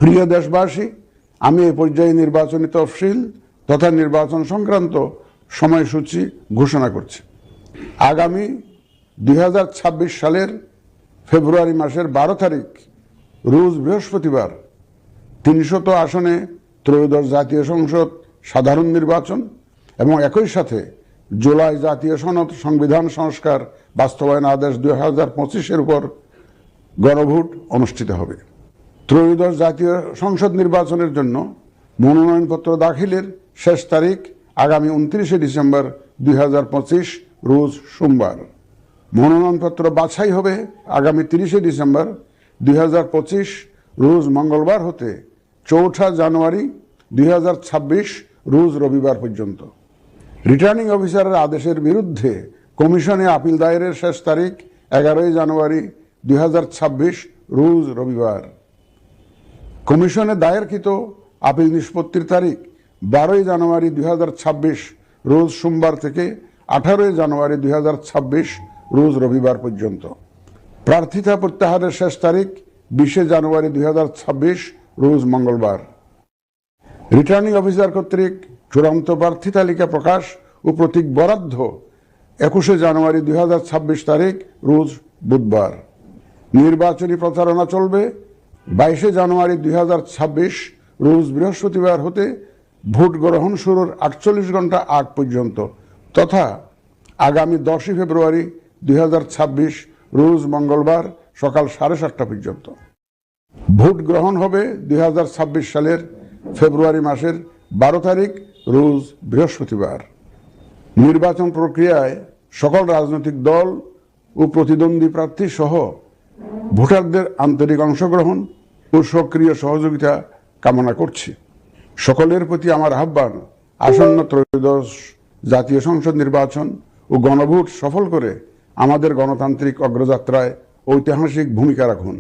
প্রিয় দেশবাসী, আমি এই পর্যায়ে নির্বাচনী তফসিল তথা নির্বাচন সংক্রান্ত সময়সূচি ঘোষণা করছি। আগামী 2026 সালের ফেব্রুয়ারি মাসের 12 তারিখ রোজ বৃহস্পতিবার 300 আসনে ত্রয়োদশ জাতীয় সংসদ সাধারণ নির্বাচন এবং একই সাথে জুলাই জাতীয় সনদ সংবিধান সংস্কার বাস্তবায়ন আদেশ 2025-এর উপর গণভোট অনুষ্ঠিত হবে। ত্রয়োদশ জাতীয় সংসদ নির্বাচনের জন্য মনোনয়নপত্র দাখিলের শেষ তারিখ আগামী 29 ডিসেম্বর 2025 রোজ সোমবার। মনোনয়নপত্র বাছাই হবে আগামী 30 ডিসেম্বর 2025 রোজ মঙ্গলবার হতে 4 জানুয়ারি 2026 রোজ রবিবার পর্যন্ত। রিটার্নিং অফিসারের আদেশের বিরুদ্ধে কমিশনে আপিল দায়েরের শেষ তারিখ 11 জানুয়ারি 2026 রোজ রবিবার। কমিশনে দায়েরকৃত আপিল নিষ্পত্তির তারিখ 12 জানুয়ারি 2026 রোজ সোমবার থেকে 18 জানুয়ারি 2026 রোজ রবিবার পর্যন্ত। প্রার্থিতা প্রত্যাহারের শেষ তারিখ 20 জানুয়ারি 2026 রোজ মঙ্গলবার। রিটার্নিং অফিসার কর্তৃক চূড়ান্ত প্রার্থী তালিকা প্রকাশ ও প্রতীক বরাদ্দ 21 জানুয়ারি 2026 তারিখ রোজ বুধবার। নির্বাচনী প্রচারণা চলবে 22 জানুয়ারি 2026 রোজ বৃহস্পতিবার হতে ভোট গ্রহণ শুরুর 48 ঘন্টা আগ পর্যন্ত তথা আগামী 10 ফেব্রুয়ারি 2026 রোজ মঙ্গলবার সকাল 7:30 পর্যন্ত। ভোট গ্রহণ হবে 2026 সালের ফেব্রুয়ারি মাসের 12 তারিখ রোজ বৃহস্পতিবার। নির্বাচন প্রক্রিয়ায় সকল রাজনৈতিক দল ও প্রতিদ্বন্দ্বী প্রার্থী সহ ভোটারদের আন্তরিক অংশগ্রহণ ও সক্রিয় সহযোগিতা কামনা করছি। সকলের প্রতি আমার আহ্বান, আসন্ন ত্রয়োদশ জাতীয় সংসদ নির্বাচন ও গণভোট সফল করে আমাদের গণতান্ত্রিক অগ্রযাত্রায় ঐতিহাসিক ভূমিকা রাখুন।